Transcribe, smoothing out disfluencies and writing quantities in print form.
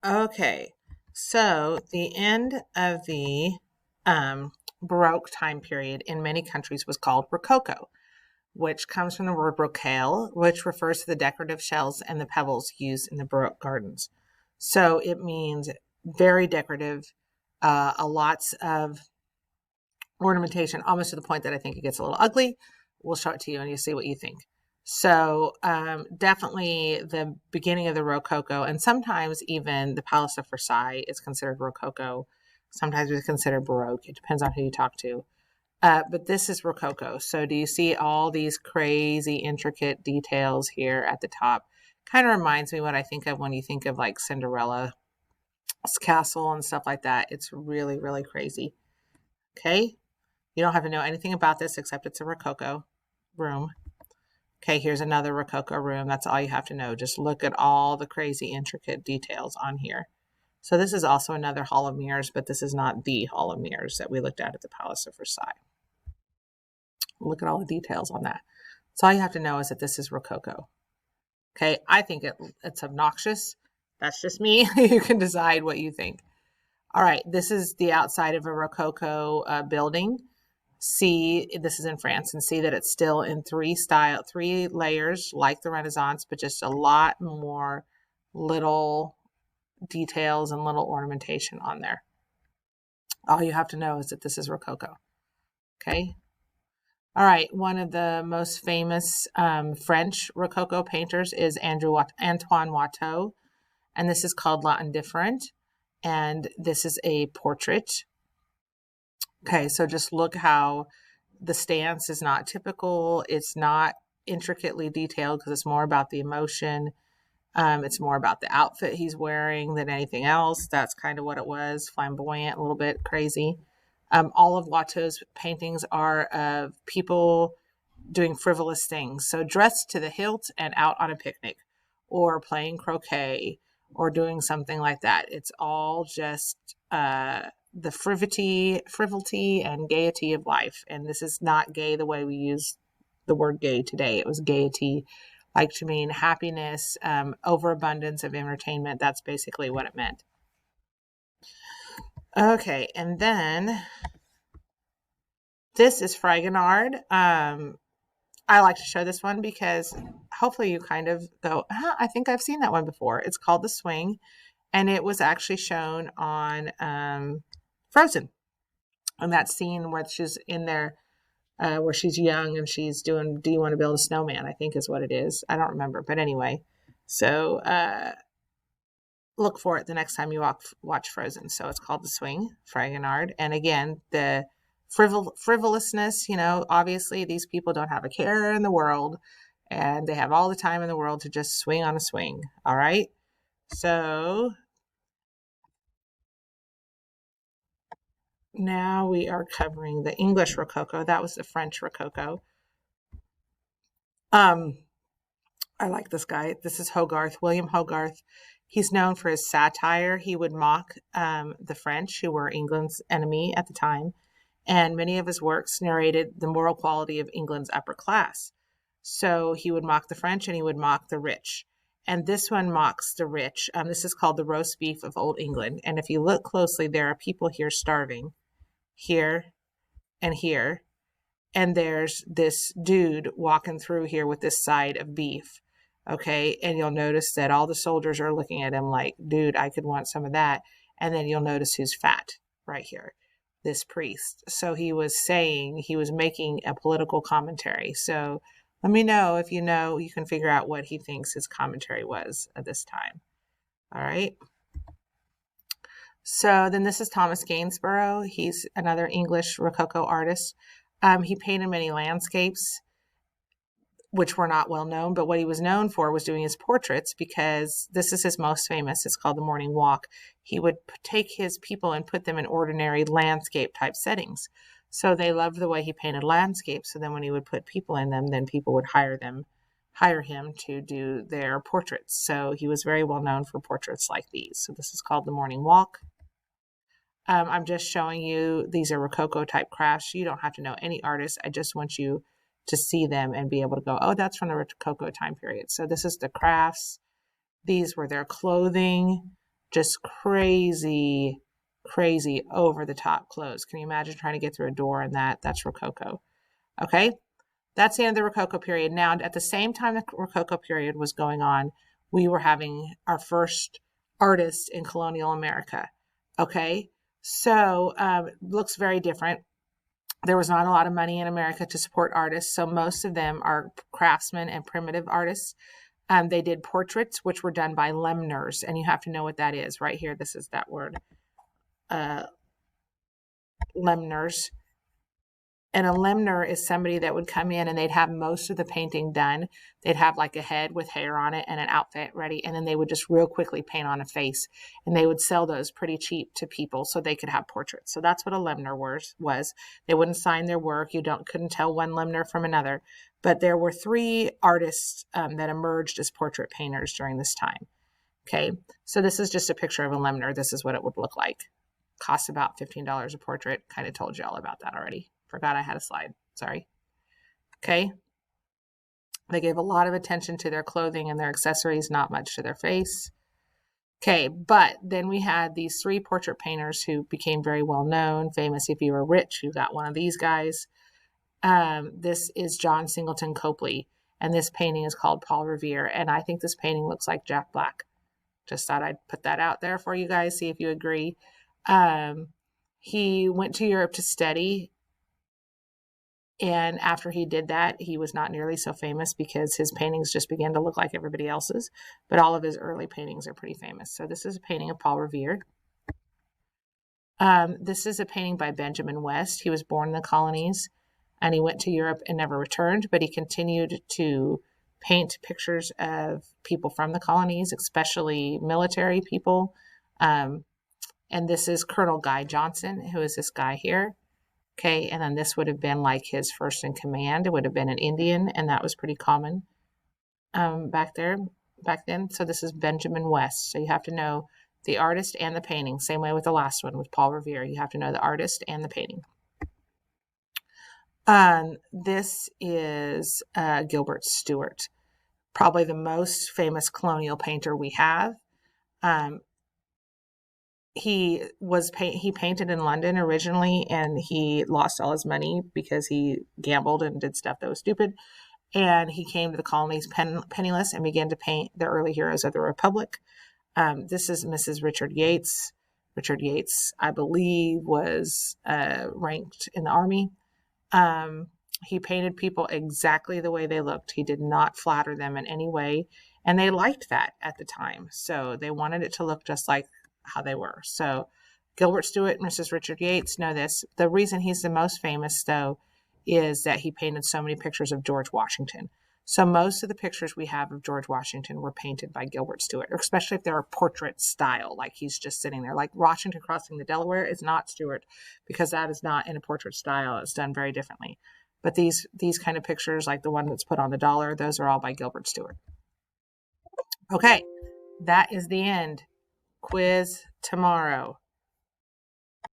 Okay, so the end of the Baroque time period in many countries was called Rococo, which comes from the word rocaille, which refers to the decorative shells and the pebbles used in the Baroque gardens. So it means very decorative, a lots of ornamentation, almost to the point that I think it gets a little ugly. We'll show it to you and you see what you think. So definitely the beginning of the Rococo, and sometimes even the Palace of Versailles is considered Rococo. Sometimes it's considered Baroque. It depends on who you talk to. But this is Rococo. So do you see all these crazy, intricate details here at the top? Kind of reminds me what I think of when you think of like Cinderella's castle and stuff like that. It's really, really crazy. Okay. You don't have to know anything about this except it's a Rococo room. Okay, here's another Rococo room. That's all you have to know. Just look at all the crazy, intricate details on here. So this is also another Hall of Mirrors, but this is not the Hall of Mirrors that we looked at the Palace of Versailles. Look at all the details on that. So all you have to know is that this is Rococo. Okay, I think it's obnoxious. That's just me. You can decide what you think. All right, this is the outside of a Rococo building. See, this is in France, and see that it's still in three layers like the Renaissance, but just a lot more little details and little ornamentation on there. All you have to know is that this is Rococo. Okay. All right. One of the most famous French Rococo painters is Antoine Watteau, and this is called La Indifferent, and this is a portrait. Okay, so just look how the stance is not typical. It's not intricately detailed because it's more about the emotion. It's more about the outfit he's wearing than anything else. That's kind of what it was, flamboyant, a little bit crazy. All of Watteau's paintings are of people doing frivolous things. So dressed to the hilt and out on a picnic or playing croquet or doing something like that. It's all just the frivolity and gaiety of life. And this is not gay the way we use the word gay today. It was gaiety, like to mean happiness, overabundance of entertainment. That's basically what it meant. Okay, and then this is Fragonard. I like to show this one because hopefully you kind of go, I think I've seen that one before. It's called The Swing, and it was actually shown on Frozen. And that scene where she's in there, where she's young and she's doing, Do you want to build a snowman? I think is what it is. I don't remember. But anyway, so look for it the next time you watch Frozen. So it's called The Swing, Fragonard. And again, the frivolousness, obviously these people don't have a care in the world and they have all the time in the world to just swing on a swing. All right. So now we are covering the English Rococo. That was the French Rococo. I like this guy. This is Hogarth, William Hogarth. He's known for his satire. He would mock the French, who were England's enemy at the time, and many of his works narrated the moral quality of England's upper class. So he would mock the French and he would mock the rich. And this one mocks the rich. This is called the roast beef of Old England. And if you look closely, there are people here starving, here and here. And there's this dude walking through here with this side of beef. Okay. And you'll notice that all the soldiers are looking at him like, dude, I could want some of that. And then you'll notice who's fat right here, this priest. So he was making a political commentary. So let me know if you can figure out what he thinks his commentary was at this time. All right. So then this is Thomas Gainsborough. He's another English Rococo artist. He painted many landscapes, which were not well known, but what he was known for was doing his portraits, because this is his most famous. It's called The Morning Walk. He would take his people and put them in ordinary landscape type settings. So they loved the way he painted landscapes. So then when he would put people in them, then people would hire him to do their portraits. So he was very well known for portraits like these. So this is called The Morning Walk. I'm just showing you, these are Rococo type crafts. You don't have to know any artist. I just want you to see them and be able to go, oh, that's from the Rococo time period. So this is the crafts. These were their clothing. just crazy, crazy over the top clothes. Can you imagine trying to get through a door in that? That's Rococo. Okay. That's the end of the Rococo period. Now, at the same time the Rococo period was going on, we were having our first artists in colonial America. Okay. So, looks very different. There was not a lot of money in America to support artists. So most of them are craftsmen and primitive artists. They did portraits, which were done by lemners. And you have to know what that is. Right here, this is that word, lemners. And a lemner is somebody that would come in and they'd have most of the painting done. They'd have like a head with hair on it and an outfit ready. And then they would just real quickly paint on a face. And they would sell those pretty cheap to people so they could have portraits. So that's what a lemner was. They wouldn't sign their work. You couldn't tell one lemner from another. But there were 3 artists that emerged as portrait painters during this time. Okay, so this is just a picture of a lemner. This is what it would look like. Costs about $15 a portrait. Kind of told you all about that already. Forgot I had a slide. Sorry. Okay. They gave a lot of attention to their clothing and their accessories, not much to their face. Okay, but then we had these 3 portrait painters who became very well known, famous. If you were rich, you got one of these guys. This is John Singleton Copley, and this painting is called Paul Revere, and I think this painting looks like Jack Black. Just thought I'd put that out there for you guys, see if you agree. He went to Europe to study. And after he did that, he was not nearly so famous because his paintings just began to look like everybody else's. But all of his early paintings are pretty famous. So this is a painting of Paul Revere. This is a painting by Benjamin West. He was born in the colonies and he went to Europe and never returned, but he continued to paint pictures of people from the colonies, especially military people. And this is Colonel Guy Johnson, who is this guy here. Okay, and then this would have been like his first in command. It would have been an Indian, and that was pretty common back then. So this is Benjamin West. So you have to know the artist and the painting. Same way with the last one with Paul Revere. You have to know the artist and the painting. This is Gilbert Stuart, probably the most famous colonial painter we have. He painted in London originally, and he lost all his money because he gambled and did stuff that was stupid. And he came to the colonies penniless and began to paint the early heroes of the Republic. This is Mrs. Richard Yates. Richard Yates, I believe, was ranked in the army. He painted people exactly the way they looked. He did not flatter them in any way. And they liked that at the time. So they wanted it to look just like how they were. So Gilbert Stuart and Mrs. Richard Yates know this. The reason he's the most famous, though, is that he painted so many pictures of George Washington. So most of the pictures we have of George Washington were painted by Gilbert Stuart, especially if they're a portrait style, like he's just sitting there. Like Washington crossing the Delaware is not Stuart, because that is not in a portrait style. It's done very differently. But these kind of pictures, like the one that's put on the dollar, those are all by Gilbert Stuart. Okay, that is the end. Quiz tomorrow.